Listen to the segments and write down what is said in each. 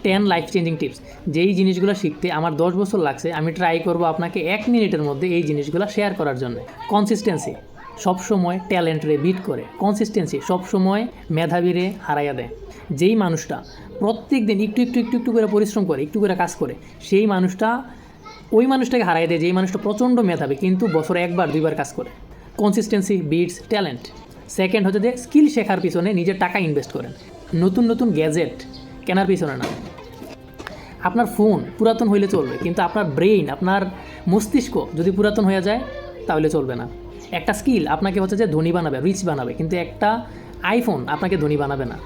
10 life changing tips. যেই জিনিসগুলো শিখতে আমার 10 বছর লাগছে, আমি ট্রাই করব আপনাকে 1 মিনিটের মধ্যে এই জিনিসগুলো শেয়ার করার জন্য। কনসিস্টেন্সি সবসময় ট্যালেন্টরে বিট করে। কনসিস্টেন্সি সবসময় মেধাবীরে হারাইয়া দেয়। যেই মানুষটা প্রত্যেক দিন একটু করে পরিশ্রম করে, একটু করে কাজ করে, সেই মানুষটা ওই মানুষটাকে হারাই দেয় যেই মানুষটা প্রচণ্ড মেধাবী কিন্তু বছরে 1-2বার কাজ করে। Consistency bits talent. সেকেন্ড হচ্ছে যে স্কিল শেখার পিছনে নিজের টাকা ইনভেস্ট করেন, নতুন গ্যাজেট কেনার পিছনে না। আপনার ফোন পুরাতন হইলে চলবে, কিন্তু আপনার ব্রেইন, আপনার মস্তিষ্ক যদি পুরাতন হয়ে যায় তাহলে চলবে না। একটা স্কিল আপনাকে হচ্ছে যে ধনী বানাবে, রিচ বানাবে, কিন্তু একটা আইফোন আপনাকে ধনী বানাবে না।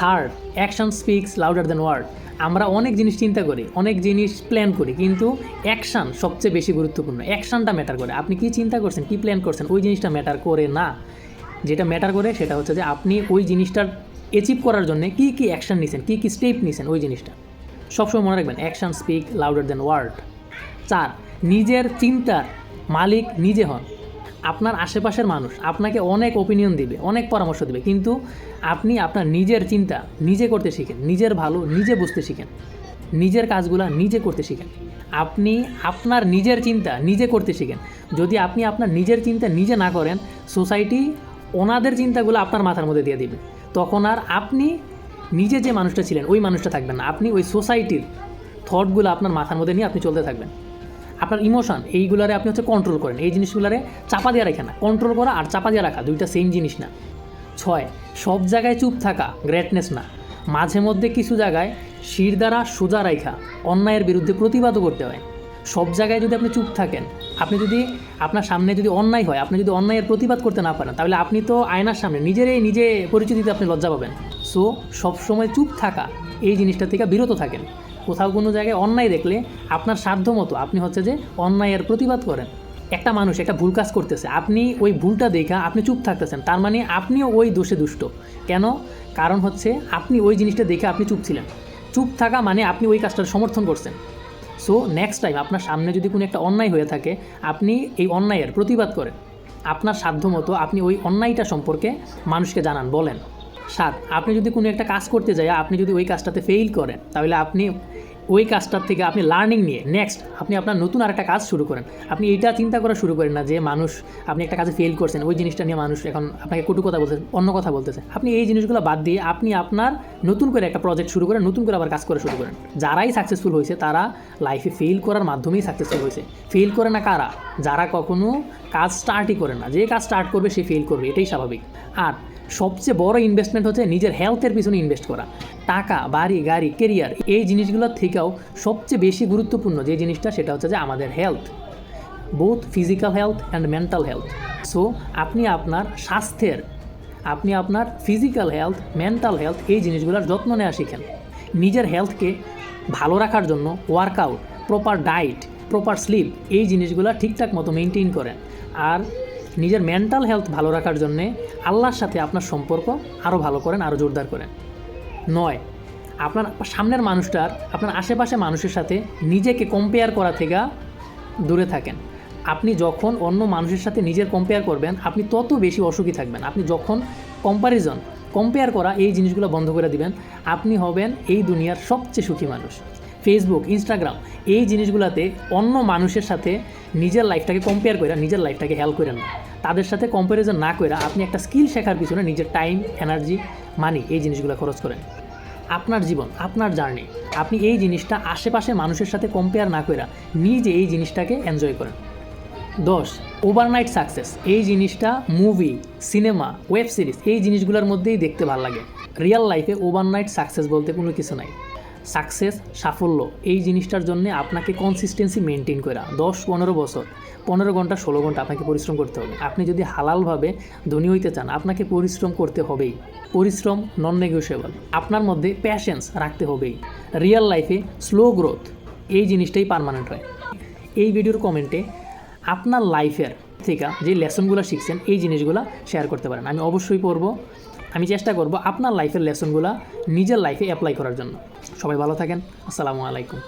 Third, action speaks louder than word. আমরা অনেক জিনিস চিন্তা করি, অনেক জিনিস প্ল্যান করি, কিন্তু অ্যাকশান সবচেয়ে বেশি গুরুত্বপূর্ণ। অ্যাকশানটা ম্যাটার করে। আপনি কি চিন্তা করছেন, কি প্ল্যান করছেন, ওই জিনিসটা ম্যাটার করে না। যেটা ম্যাটার করে সেটা হচ্ছে যে আপনি ওই জিনিসটার অ্যাচিভ করার জন্য কী অ্যাকশান নিছেন, কী স্টেপ নিছেন, ওই জিনিসটা সবসময় মনে রাখবেন। Action speak louder than word. 4, নিজের চিন্তার মালিক নিজে হন। আপনার আশেপাশের মানুষ আপনাকে অনেক ওপিনিয়ন দিবে, অনেক পরামর্শ দিবে, কিন্তু আপনি আপনার নিজের চিন্তা নিজে করতে শিখেন, নিজের ভালো নিজে বুঝতে শিখেন, নিজের কাজগুলো নিজে করতে শিখেন। আপনি আপনার নিজের চিন্তা নিজে করতে শিখেন। যদি আপনি আপনার নিজের চিন্তা নিজে না করেন, সোসাইটি ওনাদের চিন্তাগুলো আপনার মাথার মধ্যে দিয়ে দিবে। তখন আর আপনি নিজে যে মানুষটা ছিলেন ওই মানুষটা থাকবেন না, আপনি ওই সোসাইটির থটগুলো আপনার মাথার মধ্যে নিয়ে আপনি চলতে থাকবেন। আপনার ইমোশন এইগুলারে আপনি হচ্ছে কন্ট্রোল করেন, এই জিনিসগুলারে চাপা দিয়ে রাখেন না। কন্ট্রোল করা আর চাপা দিয়ে রাখা দুইটা সেম জিনিস না। 6, সব জায়গায় চুপ থাকা গ্রেটনেস না। মাঝে মধ্যে কিছু জায়গায় শির দ্বারা সোজা রাখা অন্যায়ের বিরুদ্ধে প্রতিবাদও করতে হয়। সব জায়গায় যদি আপনি চুপ থাকেন, আপনি যদি আপনার সামনে যদি অন্যায় হয়, আপনি যদি অন্যায়ের প্রতিবাদ করতে না পারেন, তাহলে আপনি তো আয়নার সামনে নিজে পরিচয় দিতে আপনি লজ্জা পাবেন। সো সবসময় চুপ থাকা এই জিনিসটা থেকে বিরত থাকেন। কোথাও কোনো জায়গায় অন্যায় দেখলে আপনার সাধ্য মতো আপনি হচ্ছে যে অন্যায়ের প্রতিবাদ করেন। একটা মানুষ একটা ভুল কাজ করতেছে, আপনি ওই ভুলটা দেখা আপনি চুপ থাকতেছেন, তার মানে আপনিও ওই দোষে দুষ্ট। কেন? কারণ হচ্ছে আপনি ওই জিনিসটা দেখে আপনি চুপ ছিলেন। চুপ থাকা মানে আপনি ওই কাজটার সমর্থন করছেন। সো নেক্সট টাইম আপনার সামনে যদি কোনো একটা অন্যায় হয়ে থাকে, আপনি এই অন্যায়ের প্রতিবাদ করেন। আপনার সাধ্য মতো আপনি ওই অন্যায়টা সম্পর্কে মানুষকে জানান, বলেন। 7, আপনি যদি কোনো একটা কাজ করতে যাই, আপনি যদি ওই কাজটাতে ফেইল করেন, তাহলে আপনি ওই কাজটার থেকে আপনি লার্নিং নিয়ে নেক্সট আপনি আপনার নতুন আরেকটা কাজ শুরু করেন। আপনি এইটা চিন্তা করা শুরু করেন না যে মানুষ, আপনি একটা কাজে ফেল করছেন, ওই জিনিসটা নিয়ে মানুষ এখন আপনাকে কটু কথা বলতেছে, অন্য কথা বলতেছে। আপনি এই জিনিসগুলো বাদ দিয়ে আপনি আপনার নতুন করে একটা প্রজেক্ট শুরু করেন, নতুন করে আবার কাজ করা শুরু করেন। যারাই সাকসেসফুল হয়েছে তারা লাইফে ফেল করার মাধ্যমেই সাকসেসফুল হয়েছে। ফেল করে না কারা? যারা কখনো কাজ স্টার্টই করে না। যে কাজ স্টার্ট করবে সে ফেল করবে, এটাই স্বাভাবিক। আর সবচেয়ে বড় ইনভেস্টমেন্ট হচ্ছে নিজের হেলথের পিছনে ইনভেস্ট করা। টাকা, বাড়ি, গাড়ি, কেরিয়ার, এই জিনিসগুলোর থেকেও সবচেয়ে বেশি গুরুত্বপূর্ণ যে জিনিসটা সেটা হচ্ছে যে আমাদের health, both physical health and mental health. So আপনি আপনার স্বাস্থ্যের, আপনি আপনার ফিজিক্যাল হেলথ, মেন্টাল হেলথ এই জিনিসগুলোর যত্ন নেওয়া শিখেন। নিজের হেলথকে ভালো রাখার জন্য workout, proper diet, proper slip এই জিনিসগুলো ঠিকঠাক মতো মেনটেন করেন। আর নিজের মেন্টাল হেলথ ভালো রাখার জন্যে আল্লাহর সাথে আপনার সম্পর্ক আরও ভালো করেন, আরও জোরদার করেন। 9, আপনার সামনের মানুষটার, আপনার আশেপাশে মানুষের সাথে নিজেকে কম্পেয়ার করা থেকে দূরে থাকেন। আপনি যখন অন্য মানুষের সাথে নিজের কম্পেয়ার করবেন, আপনি তত বেশি অসুখী থাকবেন। আপনি যখন কম্পেয়ার করা এই জিনিসগুলো বন্ধ করে দিবেন, আপনি হবেন এই দুনিয়ার সবচেয়ে সুখী মানুষ। ফেসবুক, ইনস্টাগ্রাম এই জিনিসগুলোতে অন্য মানুষের সাথে নিজের লাইফটাকে কম্পেয়ার করে নিজের লাইফটাকে হেল্প করেন না। তাদের সাথে কম্প্যারিজন না করে আপনি একটা স্কিল শেখার পিছনে নিজের টাইম, এনার্জি, মানি এই জিনিসগুলো খরচ করেন। আপনার জীবন, আপনার জার্নি, আপনি এই জিনিসটা আশেপাশে মানুষের সাথে কম্পেয়ার না করে নিজে এই জিনিসটাকে এনজয় করেন। 10, ওভারনাইট সাকসেস এই জিনিসটা মুভি, সিনেমা, ওয়েব সিরিজ এই জিনিসগুলোর মধ্যেই দেখতে ভালো লাগে। রিয়েল লাইফে ওভারনাইট সাকসেস বলতে কোনো কিছু নাই। সাকসেস, সাফল্য এই জিনিসটার জন্য আপনাকে কনসিস্টেন্সি মেনটেন করা 10-15 বছর, 15 ঘন্টা 16 ঘন্টা আপনাকে পরিশ্রম করতে হবে। আপনি যদি হালালভাবে ধনী হইতে চান, আপনাকে পরিশ্রম করতে হবেই। পরিশ্রম নন নেগোশিয়েবল। আপনার মধ্যে প্যাশেন্স রাখতে হবেই। রিয়েল লাইফে স্লো গ্রোথ এই জিনিসটাই পার্মানেন্ট হয়। এই ভিডিওর কমেন্টে আপনার লাইফের থেকে যে লেসনগুলো শিখছেন এই জিনিসগুলো শেয়ার করতে পারেন। আমি অবশ্যই পড়ব। আমি চেষ্টা করব আপনার লাইফের লেসনগুলো নিজের লাইফে অ্যাপ্লাই করার জন্য। সবাই ভালো থাকেন। আসসালামু আলাইকুম।